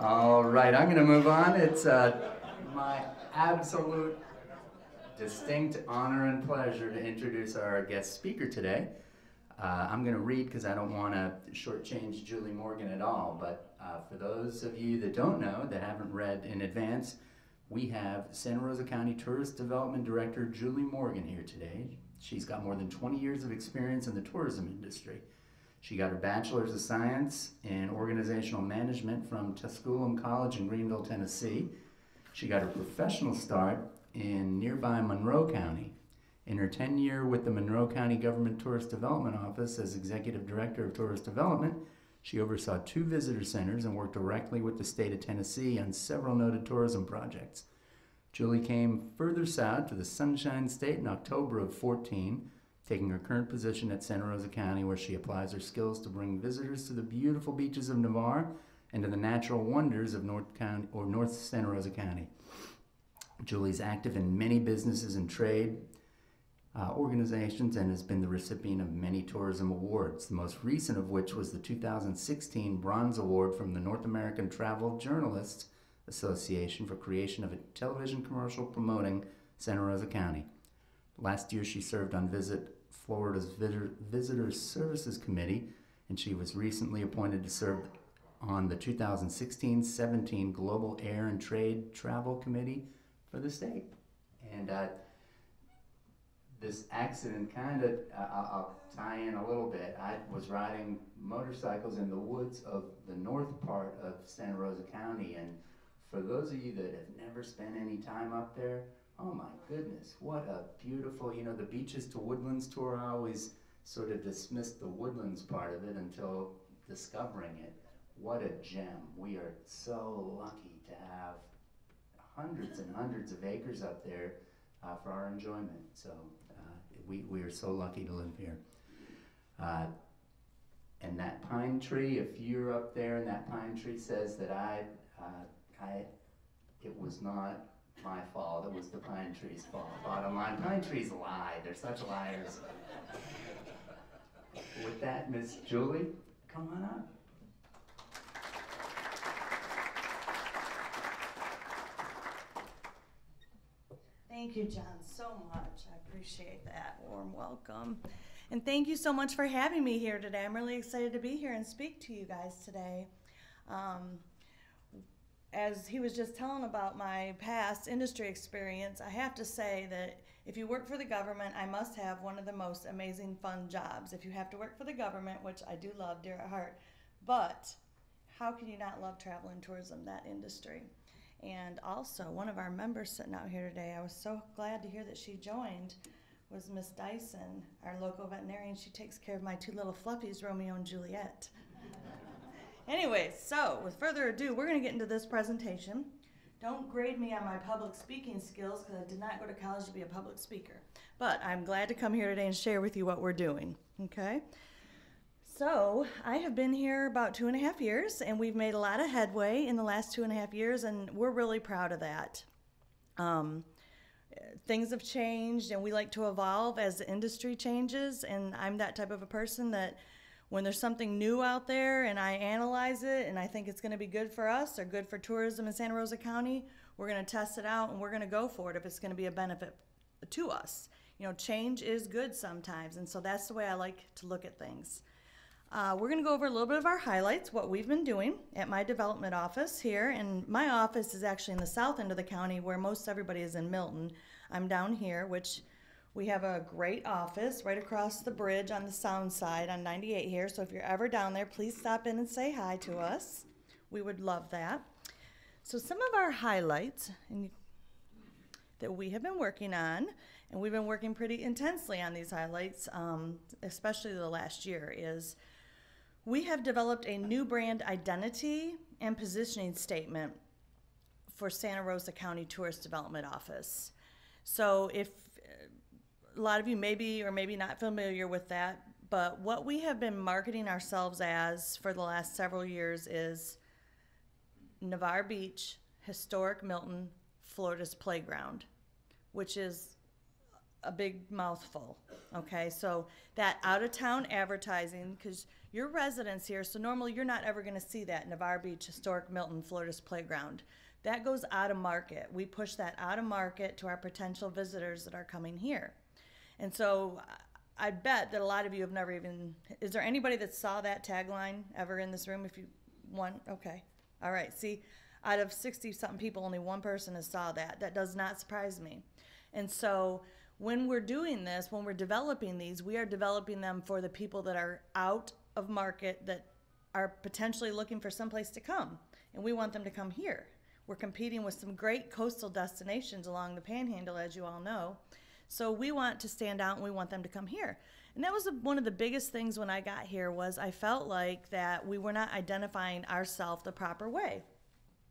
All right, I'm going to move on. It's my absolute distinct honor and pleasure to introduce our guest speaker today. I'm going to read because I don't want to shortchange Julie Morgan at all, but for those of you that don't know, that haven't read in advance, we have Santa Rosa County Tourist Development Director Julie Morgan here today. She's got more than 20 years of experience in the tourism industry. She got her Bachelor's of Science in Organizational Management from Tusculum College in Greenville, Tennessee. She got her professional start in nearby Monroe County. In her tenure with the Monroe County Government Tourist Development Office as Executive Director of Tourist Development, she oversaw 2 visitor centers and worked directly with the state of Tennessee on several noted tourism projects. Julie came further south to the Sunshine State in October of 2014, taking her current position at Santa Rosa County, where she applies her skills to bring visitors to the beautiful beaches of Navarre and to the natural wonders of North Santa Rosa County. Julie's active in many businesses and trade organizations and has been the recipient of many tourism awards, the most recent of which was the 2016 Bronze Award from the North American Travel Journalists Association for creation of a television commercial promoting Santa Rosa County. Last year she served on Visit Florida's Visitor Services Committee, and she was recently appointed to serve on the 2016-17 Global Air and Trade Travel Committee for the state. And this accident kind of, I'll tie in a little bit. I was riding motorcycles in the woods of the north part of Santa Rosa County, and for those of you that have never spent any time up there, oh my goodness, what a beautiful, the Beaches to Woodlands tour, I always sort of dismissed the woodlands part of it until discovering it. What a gem. We are so lucky to have hundreds and hundreds of acres up there for our enjoyment. So we are so lucky to live here. And that pine tree, if you're up there and that pine tree says that it was not my fault, it was the pine tree's fault. Bottom line, pine trees lie. They're such liars. With that, Miss Julie, come on up. Thank you, John, so much. I appreciate that warm welcome. And thank you so much for having me here today. I'm really excited to be here and speak to you guys today. As he was just telling about my past industry experience, I have to say that if you work for the government, I must have one of the most amazing fun jobs. If you have to work for the government, which I do love dear at heart, but how can you not love travel and tourism, that industry? And also, one of our members sitting out here today, I was so glad to hear that she joined, was Miss Dyson, our local veterinarian. She takes care of my 2 little fluffies, Romeo and Juliet. Anyway, so with further ado, we're going to get into this presentation. Don't grade me on my public speaking skills because I did not go to college to be a public speaker. But I'm glad to come here today and share with you what we're doing, okay? So I have been here about 2.5 years, and we've made a lot of headway in the last 2.5 years, and we're really proud of that. Things have changed, and we like to evolve as the industry changes, and I'm that type of a person that when there's something new out there and I analyze it and I think it's going to be good for us or good for tourism in Santa Rosa County, we're going to test it out and we're going to go for it if it's going to be a benefit to us. Change is good sometimes, and so that's the way I like to look at things. We're going to go over a little bit of our highlights, what we've been doing at my development office here. And my office is actually in the south end of the county where most everybody is in Milton. I'm down here, which we have a great office right across the bridge on the sound side on 98 here. So if you're ever down there, please stop in and say hi to us. We would love that. So some of our highlights that we have been working on, and we've been working pretty intensely on these highlights, especially the last year, is we have developed a new brand identity and positioning statement for Santa Rosa County Tourist Development Office. So if a lot of you may be or maybe not familiar with that, but what we have been marketing ourselves as for the last several years is Navarre Beach, Historic Milton, Florida's Playground, which is a big mouthful, okay? So that out-of-town advertising, because You're residents here, so normally you're not ever going to see that Navarre Beach Historic Milton Florida's Playground. That goes out of market. We push that out of market to our potential visitors that are coming here. And so I bet that a lot of you have never even, is there anybody that saw that tagline ever in this room? If you want, okay. All right, see, out of 60-something people, only one person has saw that. That does not surprise me. And so when we're doing this, when we're developing these, we are developing them for the people that are out of market, that are potentially looking for someplace to come. And we want them to come here. We're competing with some great coastal destinations along the Panhandle, as you all know. So we want to stand out and we want them to come here. And that was one of the biggest things when I got here, was I felt like that we were not identifying ourselves the proper way.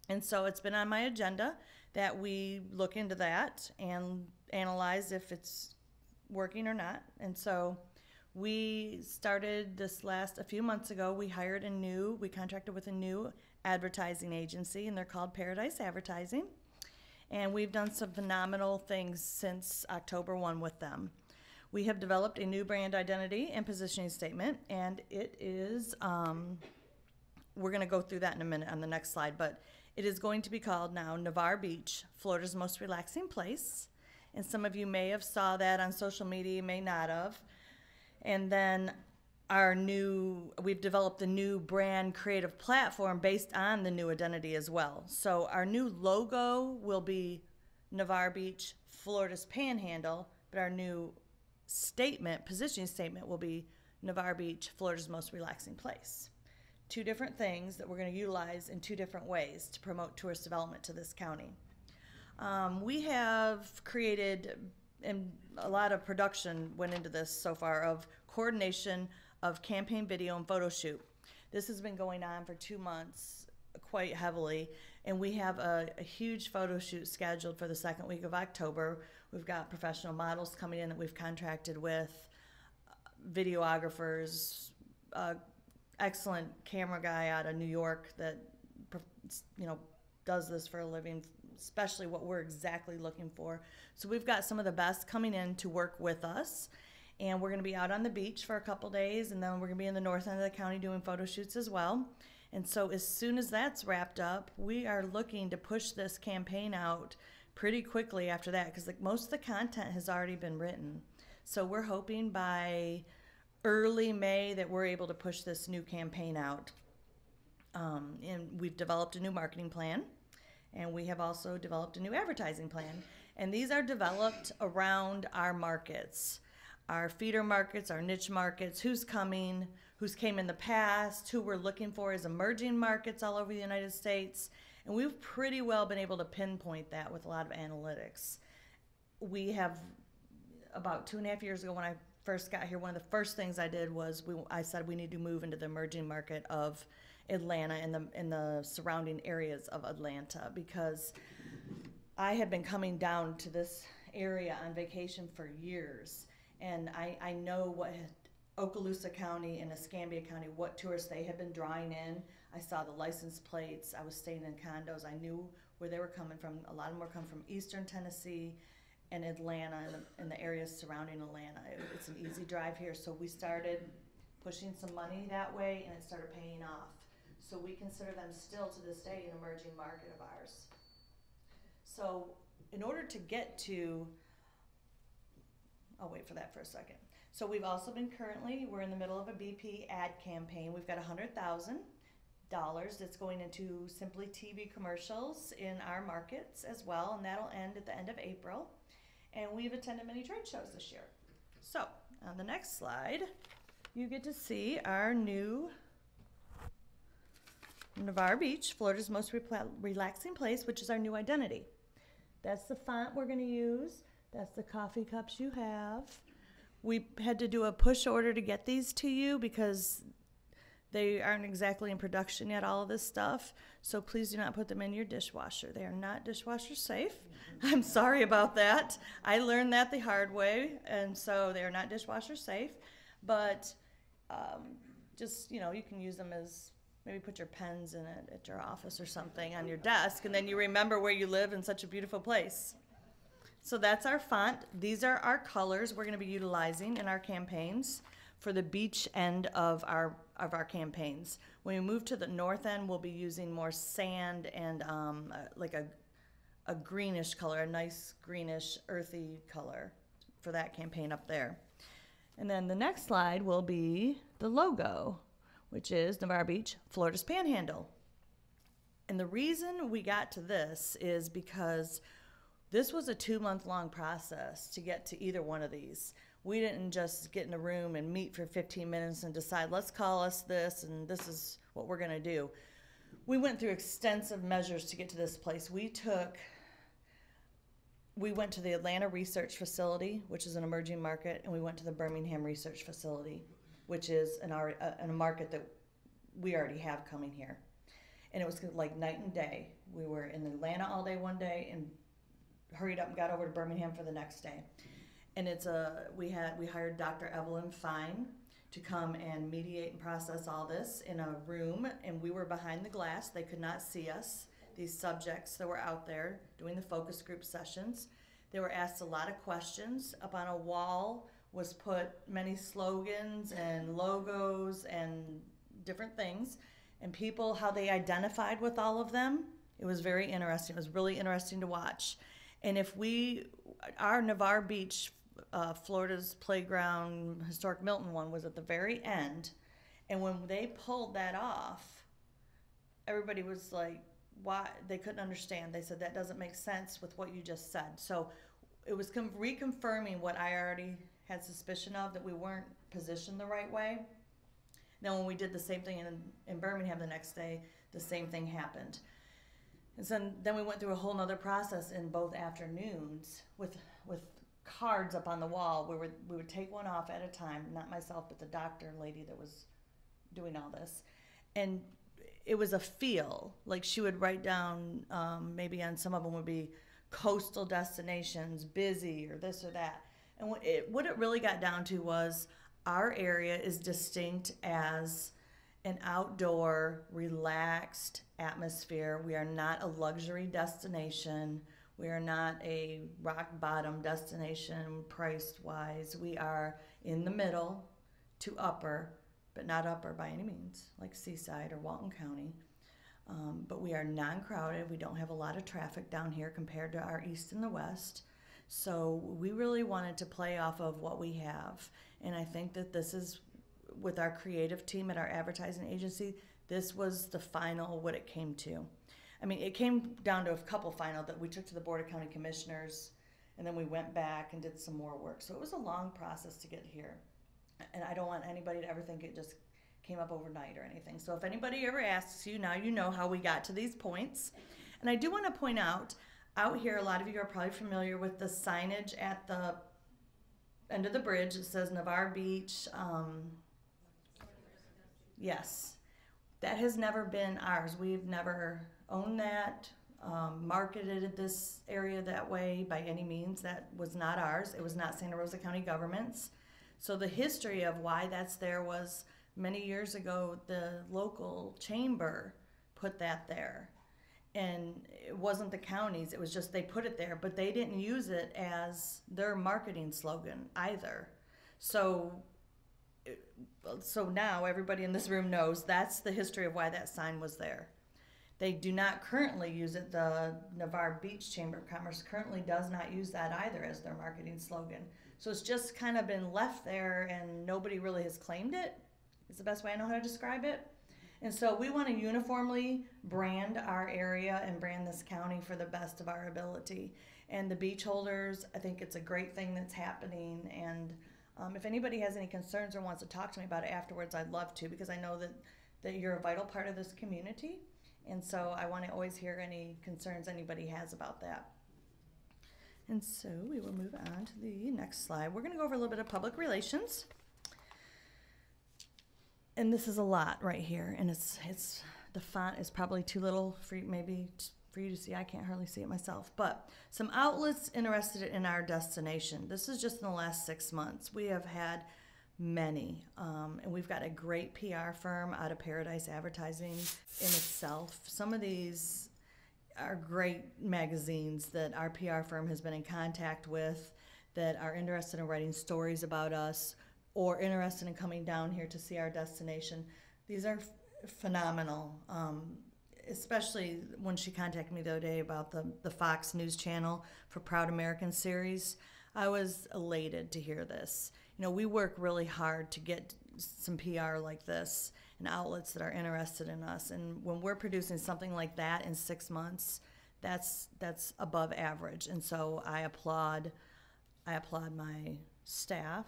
And so it's been on my agenda that we look into that and analyze if it's working or not. And so we started this a few months ago, we contracted with a new advertising agency, and they're called Paradise Advertising. And we've done some phenomenal things since October 1 with them. We have developed a new brand identity and positioning statement, and it is, we're going to go through that in a minute on the next slide, but it is going to be called now Navarre Beach, Florida's most relaxing place. And some of you may have saw that on social media, may not have. And then we've developed a new brand creative platform based on the new identity as well. So our new logo will be Navarre Beach, Florida's Panhandle, but our new positioning statement will be Navarre Beach, Florida's most relaxing place. Two different things that we're going to utilize in two different ways to promote tourist development to this county. We have created, and a lot of production went into this so far, of coordination of campaign video and photo shoot. This has been going on for 2 months quite heavily, and we have a huge photo shoot scheduled for the second week of October. We've got professional models coming in that we've contracted with, videographers, excellent camera guy out of New York that does this for a living, especially what we're exactly looking for. So we've got some of the best coming in to work with us, and we're going to be out on the beach for a couple days, and then we're going to be in the north end of the county doing photo shoots as well. And so as soon as that's wrapped up, we are looking to push this campaign out pretty quickly after that, because most of the content has already been written. So we're hoping by early May that we're able to push this new campaign out. And we've developed a new marketing plan, and we have also developed a new advertising plan. And these are developed around our markets, our feeder markets, our niche markets, who's coming, who's came in the past, who we're looking for as emerging markets all over the United States. And we've pretty well been able to pinpoint that with a lot of analytics. We have, about 2.5 years ago when I first got here, one of the first things I did was I said we need to move into the emerging market of Atlanta and the surrounding areas of Atlanta, because I had been coming down to this area on vacation for years, and I know what Okaloosa County and Escambia County, what tourists they have been drawing in. I saw the license plates. I was staying in condos. I knew where they were coming from. A lot of them were coming from eastern Tennessee and Atlanta and the areas surrounding Atlanta. It's an easy drive here, so we started pushing some money that way, and it started paying off. So we consider them still to this day an emerging market of ours. So in order to get to, I'll wait for that for a second. So we've also been we're in the middle of a BP ad campaign. We've got $100,000 that's going into simply TV commercials in our markets as well, and that'll end at the end of April. And we've attended many trade shows this year. So on the next slide, you get to see our new Navarre Beach, Florida's most relaxing place, which is our new identity. That's the font we're going to use. That's the coffee cups you have. We had to do a push order to get these to you because they aren't exactly in production yet, all of this stuff. So please do not put them in your dishwasher. They are not dishwasher safe. I'm sorry about that. I learned that the hard way, and so they are not dishwasher safe. But just, you can use them as, maybe put your pens in it at your office or something on your desk, and then you remember where you live in such a beautiful place. So that's our font. These are our colors we're going to be utilizing in our campaigns. for the beach end of our campaigns. When we move to the north end, we'll be using more sand and like a greenish color, a nice greenish earthy color for that campaign up there. And then the next slide will be the logo, which is Navarre Beach, Florida's Panhandle. And the reason we got to this is because this was a 2-month-long process to get to either one of these. We didn't just get in a room and meet for 15 minutes and decide, let's call us this and this is what we're gonna do. We went through extensive measures to get to this place. We went to the Atlanta Research Facility, which is an emerging market, and we went to the Birmingham Research Facility, which is a market that we already have coming here. And it was like night and day. We were in Atlanta all day one day and hurried up and got over to Birmingham for the next day. And we hired Dr. Evelyn Fine to come and mediate and process all this in a room, and we were behind the glass. They could not see us. These subjects that were out there doing the focus group sessions, they were asked a lot of questions. Up on a wall was put many slogans and logos and different things, and people, how they identified with all of them. It was very interesting. It was really interesting to watch. And our Navarre Beach, Florida's Playground, Historic Milton one was at the very end. And when they pulled that off, everybody was like, why? They couldn't understand. They said, that doesn't make sense with what you just said. So it was reconfirming what I already had suspicion of, that we weren't positioned the right way. Then when we did the same thing in Birmingham the next day, the same thing happened. And so then we went through a whole nother process in both afternoons with cards up on the wall. We would take one off at a time, not myself, but the doctor lady that was doing all this. And it was a feel, like she would write down, maybe on some of them would be coastal destinations, busy, or this or that. And what it really got down to was our area is distinct as an outdoor, relaxed atmosphere. We are not a luxury destination. We are not a rock bottom destination price-wise. We are in the middle to upper, but not upper by any means, like Seaside or Walton County. But we are non-crowded. We don't have a lot of traffic down here compared to our east and the west. So we really wanted to play off of what we have. And I think that this is, with our creative team at our advertising agency, this was the final, what it came to. I mean, it came down to a couple final that we took to the Board of County Commissioners, and then we went back and did some more work. So it was a long process to get here. And I don't want anybody to ever think it just came up overnight or anything. So if anybody ever asks you, now you know how we got to these points. And I do want to point out here, a lot of you are probably familiar with the signage at the end of the bridge. It says Navarre Beach. Yes, that has never been ours. We've never owned that, marketed this area that way by any means. That was not ours. It was not Santa Rosa County government's. So the history of why that's there was many years ago, the local chamber put that there. And it wasn't the counties, it was just they put it there, but they didn't use it as their marketing slogan either. So now everybody in this room knows that's the history of why that sign was there. They do not currently use it. The Navarre Beach Chamber of Commerce currently does not use that either as their marketing slogan. So it's just kind of been left there and nobody really has claimed it. It's the best way I know how to describe it. And so we want to uniformly brand our area and brand this county for the best of our ability. And the beach holders, I think it's a great thing that's happening. And if anybody has any concerns or wants to talk to me about it afterwards, I'd love to, because I know that you're a vital part of this community. And so I want to always hear any concerns anybody has about that. And so we will move on to the next slide. We're going to go over a little bit of public relations. And this is a lot right here, and it's the font is probably too little for you, maybe for you to see. I can't hardly see it myself. But some outlets interested in our destination. This is just in the last 6 months. We have had many, and we've got a great PR firm out of Paradise Advertising in itself. Some of these are great magazines that our PR firm has been in contact with that are interested in writing stories about us. or interested in coming down here to see our destination. These are phenomenal, especially when she contacted me the other day about the Fox News Channel for Proud American series. I was elated to hear this. You know, we work really hard to get some PR like this and outlets that are interested in us. And when we're producing something like that in 6 months, that's above average. And so I applaud my staff.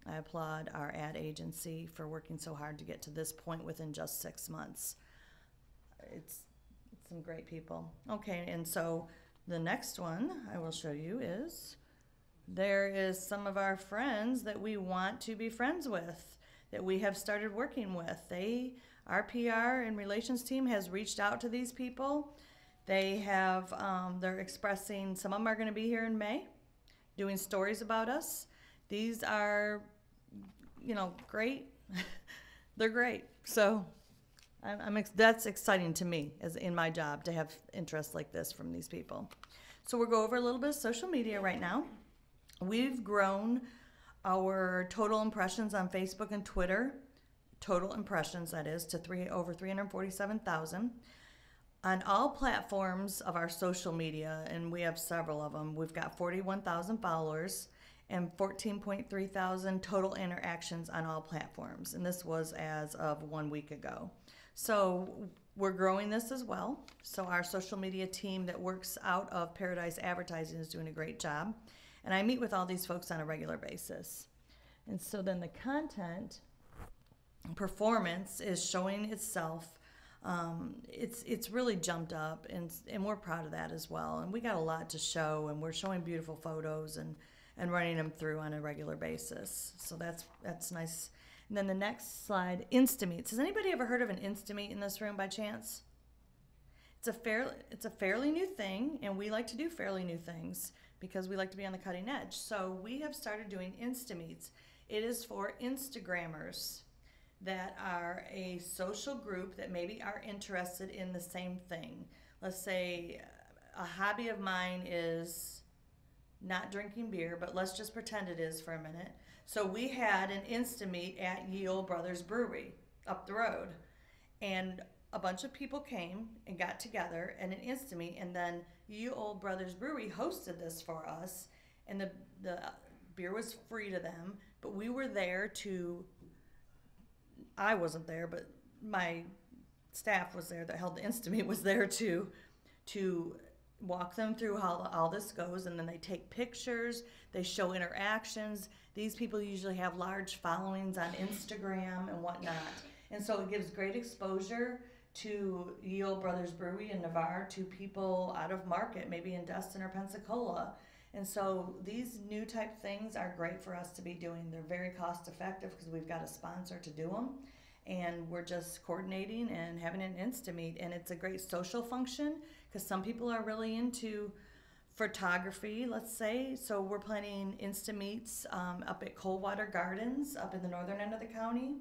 I applaud our ad agency for working so hard to get to this point within just 6 months. It's some great people. Okay, and so the next one I will show you is, there is some of our friends that we want to be friends with, that we have started working with. Our PR and relations team has reached out to these people. They have, they're expressing, some of them are going to be here in May, doing stories about us. These are, you know, great. They're great. So that's exciting to me as in my job to have interest like this from these people. So we'll go over a little bit of social media right now. We've grown our total impressions on Facebook and Twitter, total impressions that is, to over 347,000. On all platforms of our social media, and we have several of them, we've got 41,000 followers and 14.3 thousand total interactions on all platforms. And this was as of 1 week ago. So we're growing this as well. So our social media team that works out of Paradise Advertising is doing a great job. And I meet with all these folks on a regular basis. And so then the content performance is showing itself. It's really jumped up, and we're proud of that as well. And we got a lot to show, and we're showing beautiful photos and running them through on a regular basis. So that's nice. And then the next slide, Instameets. Has anybody ever heard of an Instameet in this room by chance? It's a fairly new thing, and we like to do fairly new things because we like to be on the cutting edge. So we have started doing Instameets. It is for Instagrammers that are a social group that maybe are interested in the same thing. Let's say a hobby of mine is not drinking beer, but let's just pretend it is for a minute. So we had an Instameet at Ye Olde Brothers Brewery up the road, and a bunch of people came and got together in an Instameet, and then Ye Olde Brothers Brewery hosted this for us, and the beer was free to them, but we were there to, I wasn't there, but my staff was there that held the Instameet was there to walk them through how all this goes, and then they take pictures, they show interactions. These people usually have large followings on Instagram and whatnot, and so it gives great exposure to Ye Olde Brothers Brewery in Navarre to people out of market, maybe in Destin or Pensacola. And so these new type things are great for us to be doing. They're very cost effective because we've got a sponsor to do them, and we're just coordinating and having an Instameet. And it's a great social function because some people are really into photography, let's say. So we're planning Instameets up at Coldwater Gardens up in the northern end of the county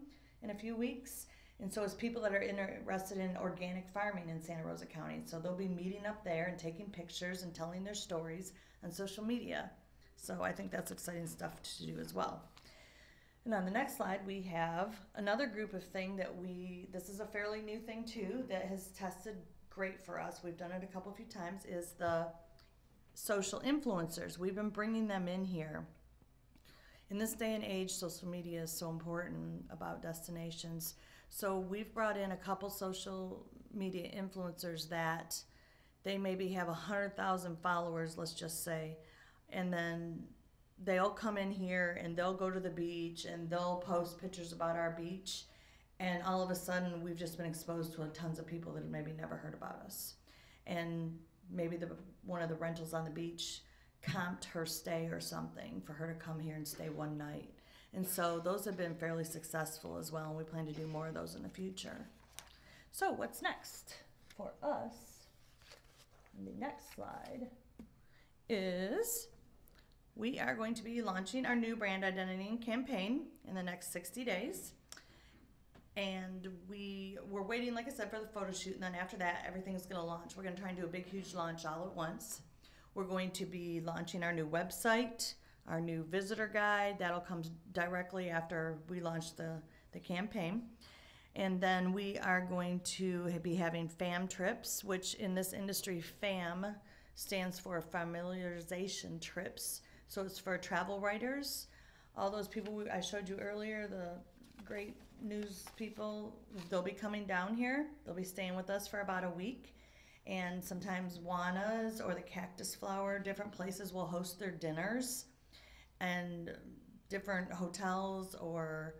in a few weeks. And so it's people that are interested in organic farming in Santa Rosa County. So they'll be meeting up there and taking pictures and telling their stories on social media. So I think that's exciting stuff to do as well. And on the next slide, we have another group of thing that this is a fairly new thing too, that has tested great for us. We've done it a few times, is the social influencers. We've been bringing them in here. In this day and age, social media is so important about destinations. So we've brought in a couple social media influencers that they maybe have 100,000 followers, let's just say, and then they'll come in here and they'll go to the beach and they'll post pictures about our beach, and all of a sudden we've just been exposed to tons of people that have maybe never heard about us. And maybe one of the rentals on the beach comped her stay or something for her to come here and stay one night. And so those have been fairly successful as well, and we plan to do more of those in the future. So what's next for us? The next slide is we are going to be launching our new brand identity and campaign in the next 60 days. And we're waiting, like I said, for the photo shoot, and then after that, everything's going to launch. We're going to try and do a big, huge launch all at once. We're going to be launching our new website, our new visitor guide. That'll come directly after we launch the campaign. And then we are going to be having FAM trips, which in this industry, FAM stands for familiarization trips. So it's for travel writers. All those people I showed you earlier, the great news people, they'll be coming down here. They'll be staying with us for about a week. And sometimes Juana's or the Cactus Flower, different places will host their dinners. And different hotels or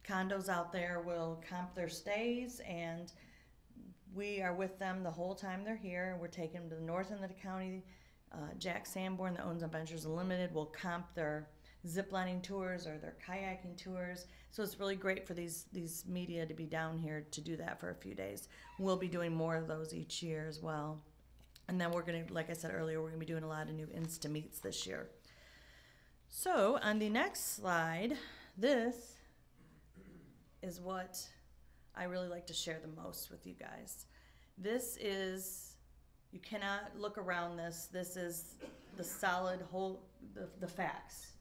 condos out there will comp their stays, and we are with them the whole time they're here. We're taking them to the north end of the county. Jack Sanborn, that owns Adventures Unlimited, will comp their ziplining tours or their kayaking tours. So it's really great for these media to be down here to do that for a few days. We'll be doing more of those each year as well. And then we're going to, like I said earlier, we're going to be doing a lot of new Insta Meets this year. So on the next slide, this is what I really like to share the most with you guys. This is, you cannot look around this. This is the solid whole, the facts.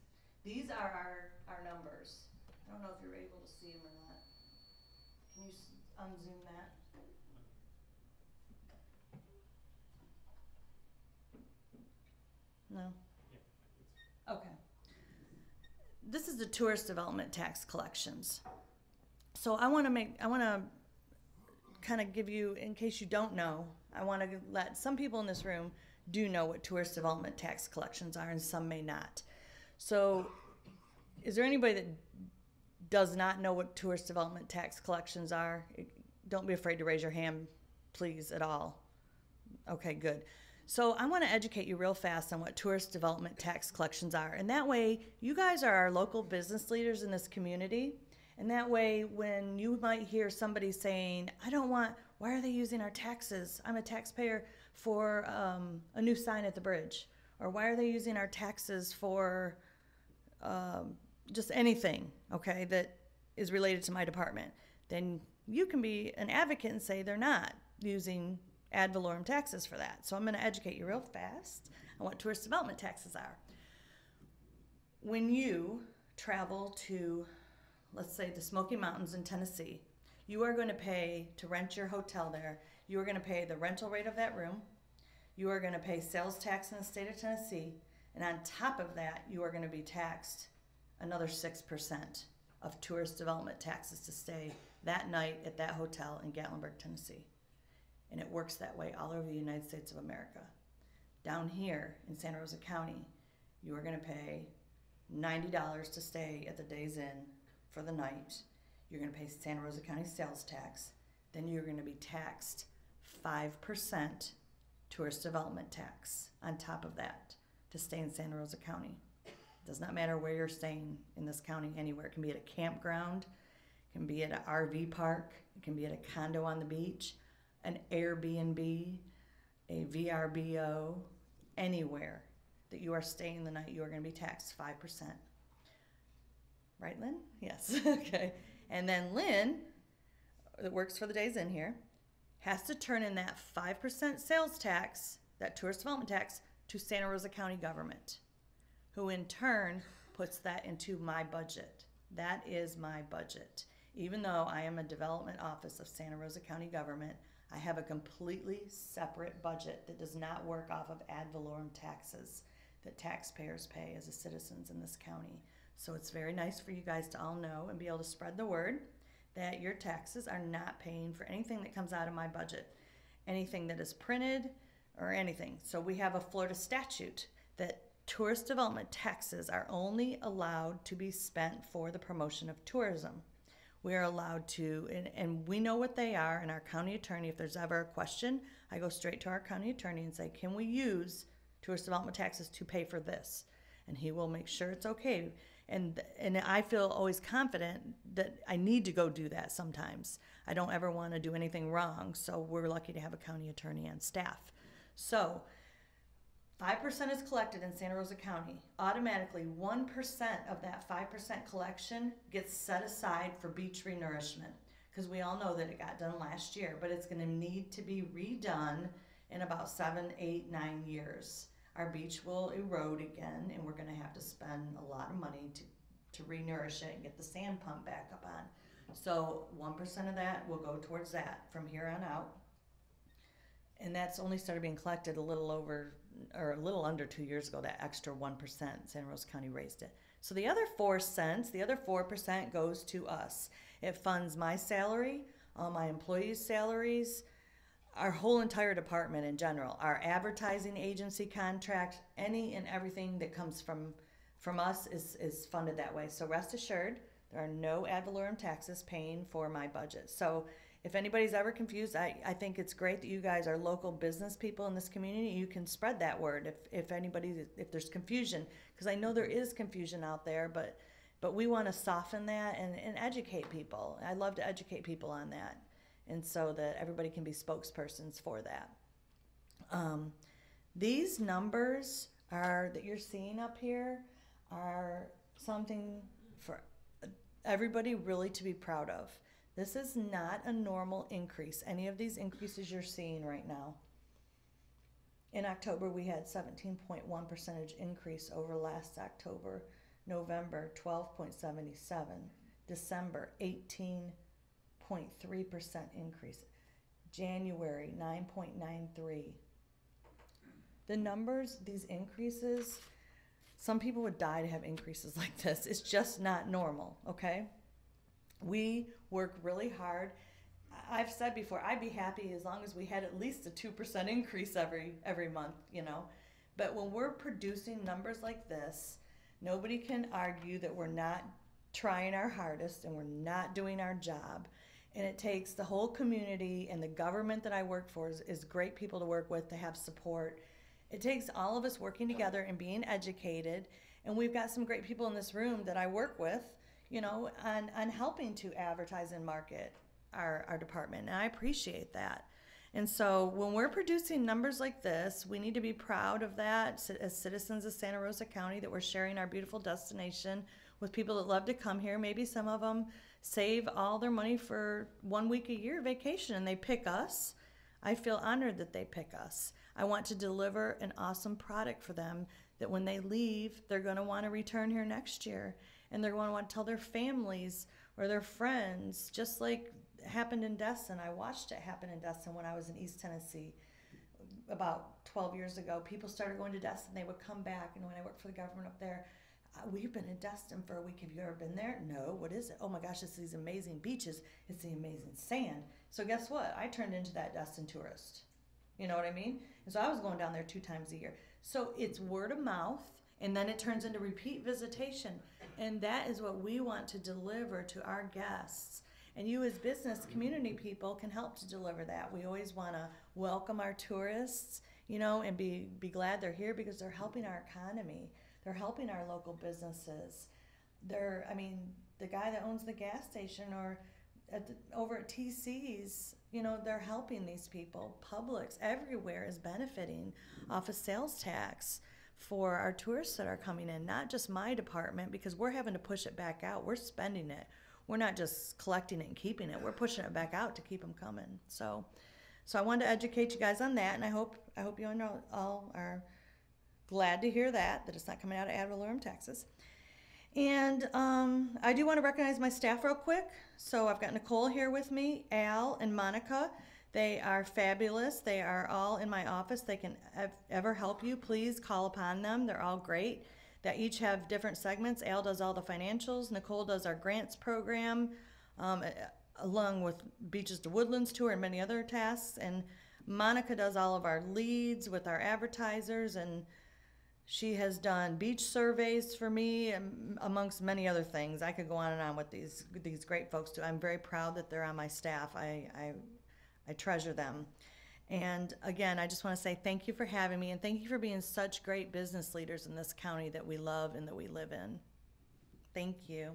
These are our numbers. I don't know if you're able to see them or not. Can you unzoom that? No? Okay. This is the tourist development tax collections. So I want to kind of give you, in case you don't know, I want to let some people in this room do know what tourist development tax collections are, and some may not. So is there anybody that does not know what tourist development tax collections are? Don't be afraid to raise your hand, please, at all. Okay, good. So I want to educate you real fast on what tourist development tax collections are. And that way, you guys are our local business leaders in this community. And that way, when you might hear somebody saying, why are they using our taxes? I'm a taxpayer for a new sign at the bridge. Or why are they using our taxes for just anything, okay, that is related to my department? Then you can be an advocate and say they're not using ad valorem taxes for that. So I'm going to educate you real fast on what tourist development taxes are. When you travel to, let's say, the Smoky Mountains in Tennessee, you are going to pay to rent your hotel there. You are going to pay the rental rate of that room. You are going to pay sales tax in the state of Tennessee. And on top of that, you are going to be taxed another 6% of tourist development taxes to stay that night at that hotel in Gatlinburg, Tennessee. And it works that way all over the United States of America. Down here in Santa Rosa County, you are going to pay $90 to stay at the Days Inn for the night. You're going to pay Santa Rosa County sales tax. Then you're going to be taxed 5% tourist development tax on top of that to stay in Santa Rosa County. It does not matter where you're staying in this county, anywhere. It can be at a campground, it can be at an RV park, it can be at a condo on the beach, an Airbnb, a VRBO, anywhere that you are staying the night, you are going to be taxed 5%. Right, Lynn? Yes. Okay. And then Lynn, that works for the Days Inn here, has to turn in that 5% sales tax, that tourist development tax, to Santa Rosa County government, who in turn puts that into my budget. That is my budget. Even though I am a development office of Santa Rosa County government, I have a completely separate budget that does not work off of ad valorem taxes that taxpayers pay as citizens in this county. So it's very nice for you guys to all know and be able to spread the word that your taxes are not paying for anything that comes out of my budget, anything that is printed or anything. So we have a Florida statute that tourist development taxes are only allowed to be spent for the promotion of tourism. We are allowed to, and we know what they are, and our county attorney, if there's ever a question, I go straight to our county attorney and say, can we use tourist development taxes to pay for this? And he will make sure it's okay. And I feel always confident that I need to go do that sometimes. I don't ever want to do anything wrong, so we're lucky to have a county attorney on staff. So 5% is collected in Santa Rosa County. Automatically, 1% of that 5% collection gets set aside for beach renourishment, because we all know that it got done last year, but it's going to need to be redone in about 7, 8, 9 years. our beach will erode again, and we're going to have to spend a lot of money to re-nourish it and get the sand pump back up on. So 1% of that will go towards that from here on out. And that's only started being collected a little under 2 years ago, that extra 1%. Santa Rosa County raised it. So the other 4 cents, the other 4% goes to us. It funds my salary, all my employees' salaries, our whole entire department in general, our advertising agency contract, any and everything that comes from us is funded that way. So rest assured, there are no ad valorem taxes paying for my budget. So if anybody's ever confused, I think it's great that you guys are local business people in this community. You can spread that word if there's confusion, because I know there is confusion out there, but we want to soften that and educate people. I love to educate people on that, and so that everybody can be spokespersons for that. These numbers that you're seeing up here are something for everybody really to be proud of. This is not a normal increase. Any of these increases you're seeing right now. In October, we had 17.1% increase over last October. November, 12.77. December, 18.3% increase. January, 9.93. The numbers, these increases, some people would die to have increases like this. It's just not normal, okay? We work really hard. I've said before, I'd be happy as long as we had at least a 2% increase every month, you know. But when we're producing numbers like this, nobody can argue that we're not trying our hardest and we're not doing our job. And it takes the whole community, and the government that I work for is great people to work with, to have support. It takes all of us working together and being educated. And we've got some great people in this room that I work with, you know, on helping to advertise and market our department. And I appreciate that. And so when we're producing numbers like this, we need to be proud of that as citizens of Santa Rosa County, that we're sharing our beautiful destination with people that love to come here. Maybe some of them save all their money for 1 week a year vacation and they pick us. I feel honored that they pick us. I want to deliver an awesome product for them that when they leave, they're going to want to return here next year. And they're going to want to tell their families or their friends, just like happened in Destin. I watched it happen in Destin when I was in East Tennessee about 12 years ago. People started going to Destin. They would come back. And when I worked for the government up there, we've been in Destin for a week. Have you ever been there? No. What is it? Oh my gosh, it's these amazing beaches. It's the amazing sand. So guess what? I turned into that Destin tourist. You know what I mean? And so I was going down there 2 times a year. So it's word of mouth, and then it turns into repeat visitation. And that is what we want to deliver to our guests. And you as business community people can help to deliver that. We always want to welcome our tourists, you know, and be glad they're here because they're helping our economy. They're helping our local businesses. The guy that owns the gas station or over at TC's, you know, they're helping these people. Publix everywhere is benefiting off of sales tax for our tourists that are coming in, not just my department, because we're having to push it back out. We're spending it. We're not just collecting it and keeping it. We're pushing it back out to keep them coming. So I wanted to educate you guys on that, and I hope you all are glad to hear that it's not coming out of ad valorem taxes. And I do want to recognize my staff real quick. So I've got Nicole here with me, Al and Monica. They are fabulous. They are all in my office. They can ever help you. Please call upon them. They're all great. They each have different segments. Al does all the financials. Nicole does our grants program, along with Beaches to Woodlands tour and many other tasks. And Monica does all of our leads with our advertisers, and she has done beach surveys for me, amongst many other things. I could go on and on with these great folks too. I'm very proud that they're on my staff. I treasure them. And again, I just want to say thank you for having me, and thank you for being such great business leaders in this county that we love and that we live in. Thank you.